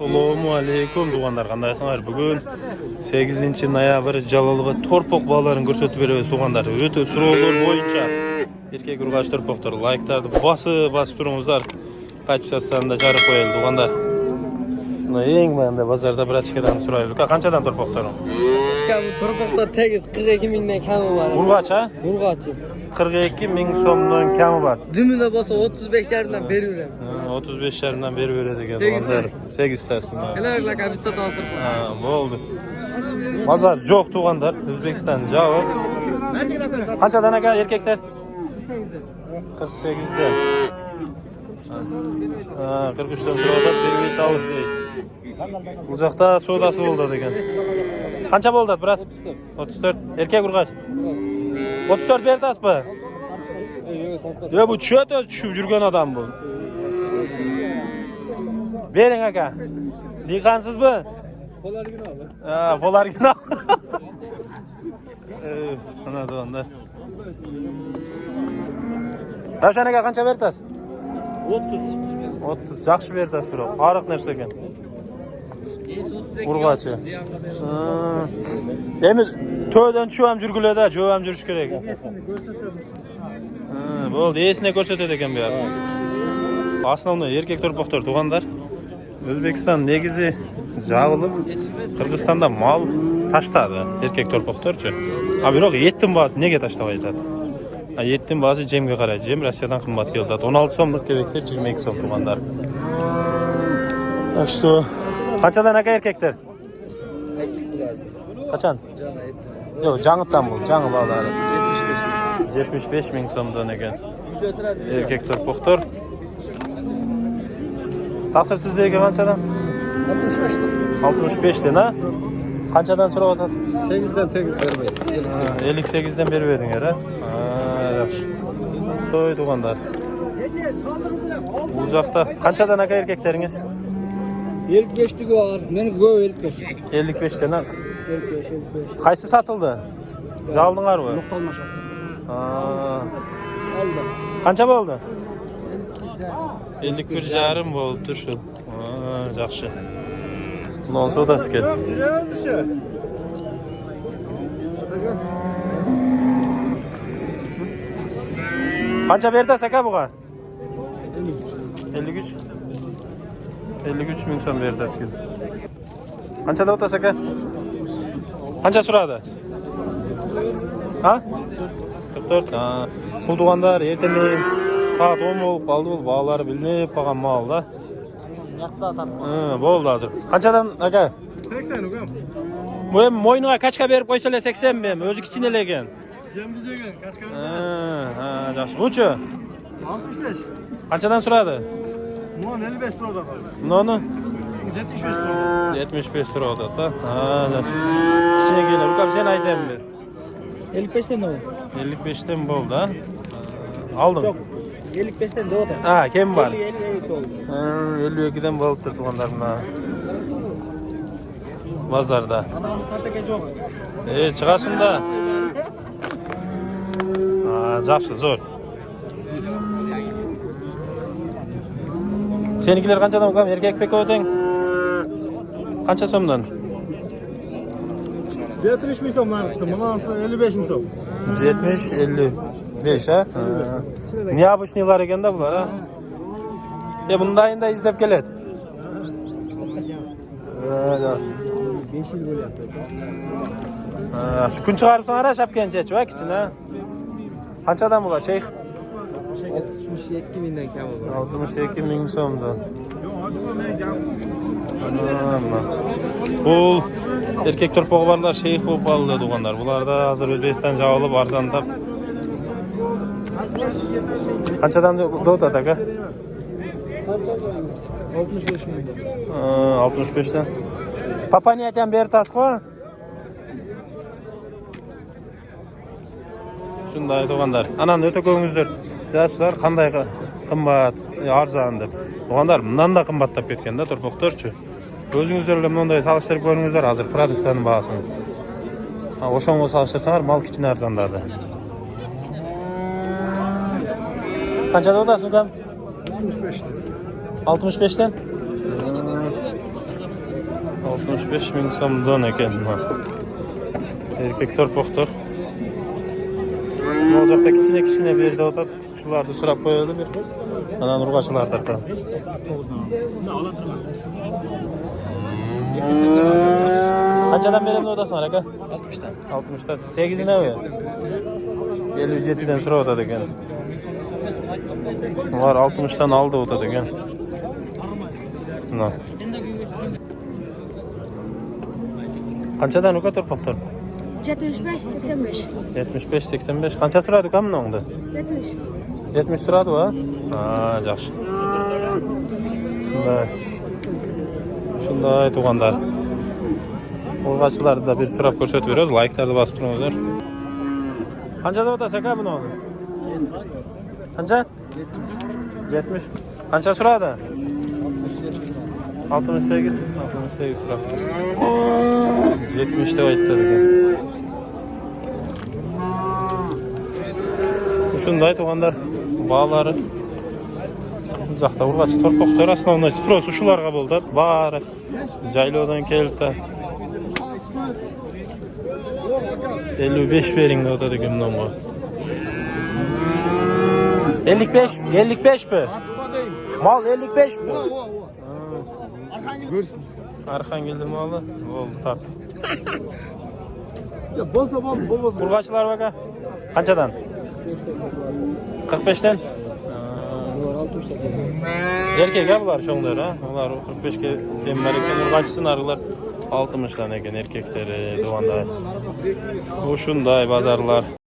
Assalomu alaykum tuğanlar, qandaysыңар? Bugun 8-noyabr Jalolova torpoq balalarını ko'rsatib beramiz tuğanlar. O'ta so'rovlar bo'yicha erkek urg'och torpoqlar like'larni bosib turingizlar. Qaytib jarib qo'yildi tuğanlar. Buni eng menda bozorda brachkadan so'raylik. Qanchadan torpoqlar? Bu torpoqlar tegiz 42 mingdan kami var. Urg'och ha? Urg'ochi. 42 ming so'mdan kami var. Dumida bo'lsa 35 yardan beraveramiz. 35 yardan beri veradi ekan. 8 tasmi. Elarlar kabista torpoq. Ha, bo'ldi. Bozor yo'q tuğanlar. O'zbekiston javob. Qanchadan aka erkaklar? 48'den. 43'ten so'rada bir tavus deydi. Bu жақта sodası oldu degan. Qancha bo'ldi, brat? 34. Erkak urg'och. 34 bertasizmi? Yo'q, bu tushib yurgan odam bu. Bering aka. Diqansizmi? Qo'largina ol. Ha, qo'largina. Mana donda. Ravshan aka qancha bertasiz? 30 yaxshi bertasiz biroq. Ariq narsa ekan. Urg'ochi. Endi to'ydan tushib ham yurgilada, jo'v ham yurish kerak. Esini ko'rsatamiz. Bo'ldi, esini ko'rsatadi ekan bu yerda. Основной erkak torpoqlar tuğanlar. O'zbekiston negizi jag'ilib, Qirg'izistonda mal tashladi erkak torpoqlarchi. Ha, biroq yetim bazı nega tashlab aytadi? Ha, yetim bazı jemga qaraydi. Jem Rossiyadan qimmat keldi. 16 so'mlik kebeklar 22 so'm tuğanlar. Так что qanchadan aka erkaklar? Qachon? Yo'q, Jang'itdan bu, Jang bog'lari. 75 ming so'mdan ekan. Erkak torpoqlar. Taqsir sizlarga qanchadan? 65 dan, ha? Qanchadan so'rab o'tadi? 8'den tegiz vermeyin. 58 dan berib berding ha? Ha, yaxshi. To'y tuğanlar. Bu yoqda qanchadan aka erkaklaringiz? 55'lik var. Meni ko'p 55. 55 dan. 55. Qaysi satildi? Jaldinglarmi? To'xtalmash. Ha. Aldı. Qancha bo'ldi? 51,5 bo'ldi shu. Ha, yaxshi. Non sodasi kel. Qancha berdasiz aka buga? 53. 53 ming so'm berdi ekan. Qanchada o'tasiz aka? Qancha so'radi? Ha? 44. Ha. Bu tuğanlar ertemin saat 10 bo'lib qoldi, bu bog'lari bilinib qolgan mal da. Yoqda tartib. Ha, bo'ldi hozir. Qanchadan aka? 80 ukam. Bu ham mo'yniga qachqa berib qo'ysalar 80 ming, o'zi kichkina ekan. Jem bizaga kaçkan. Ha, yaxshi. Buchi? 65. Qanchadan so'radi? Muan 55 liradan. Noni? 75 liradan. 75 so'radi da. Ha, yaxshi. Kichkinalar, ukam sen aytaymi? 55'ten ne oldu? 55 dan bo'ldi, ha? Aldım. Yok. 55'ten de o da. Ha, kim var? 50 oldu. Ha, 52'den bo'lib turdi tuğanlarına. Bozorda. Adam tartaka yok. Chiqasin da. Ha, yaxshi, zo'r. Senikilar qanchadan ukam? Erkak pek o'ting? Qancha so'mdan? 70 ming so'mdan qilsin. Bundan 55 ming so'm. 70, 55 ha? Необычныйлар ekanda bular ha? Bundayında izlep keladi. Yaxshi. 5 yıl böyle yaptı. Ha, shu kun chiqaribsan ara shapkancha va kichina. Qanchadan bular, sheyx? 62 mingdan kam var. 62 ming so'mdan. Bu erkek torpog'i borlar sheyx bo'lib qoldi tuğanlar. Bularda hozir O'zbekiston javob arzonlab. Qanchadan o'tadi aka? 65 ming. 65 dan. Papaniyat ham bertasizmi? Shunday tuğanlar. Anani o'ta ko'ngizlar. Sizlar qanday qimmat, arzon deb. Tuğanlar bundan da qimmatlab ketganda torpoqlarchi. O'zingizlar bilan bunday solishtirib ko'ringizlar hozir produktlarning bahosini. Ha, o'shanga solishtirsangiz mal kichkina arzonladi. Qanchada o'tasiz ukam? 65 dan. 65 dan. 65 ming so'mdan ekan. Erkek torpoqtor. Olacakda kichine bir yerde otat. Shularni so'rab qo'yadi bir. Ana urg'achilar tarqab. Qanchadan beramni otasan aka? 60'dan. 60'dan. Tegizi ne o? 57'den sonra otadı ekan. Var 60'dan aldı otadı ekan. Qanchadan uka torpoqtor? 75-85. 75-85. Qancha suradi uka buni onda? 70. 70 suradi va? Ha, yaxshi. Shunday tuğanlar. Urg'achilarni bir so'rab ko'rsatib beramiz. Like'larni bosib turingizlar. Qanchada otasiz aka buni? Qancha? 70. Qancha suradi? 68. 68 suradi. 70 deb aytdi ekan. Shunday tuğanlar bağlari. Uzaqda urg'achi torpoqlar основной sпрос shularga bo'ldi. Bari jaylovdan keldi. 55 bering o'tadi ekan bundan. 55 mi? Mal 55 mi? Görsün. Arxangelda malı. Oldu tart. Ya bolsa bolmasa. Urg'achilar aka. Qanchadan? 45'ten. Erkek ha bular şoňlar ha. Ular 45 ke tember ekan, urg'achisi narılar 60'dan ekan erkekleri, duvanda. Bu şunday bazarlar.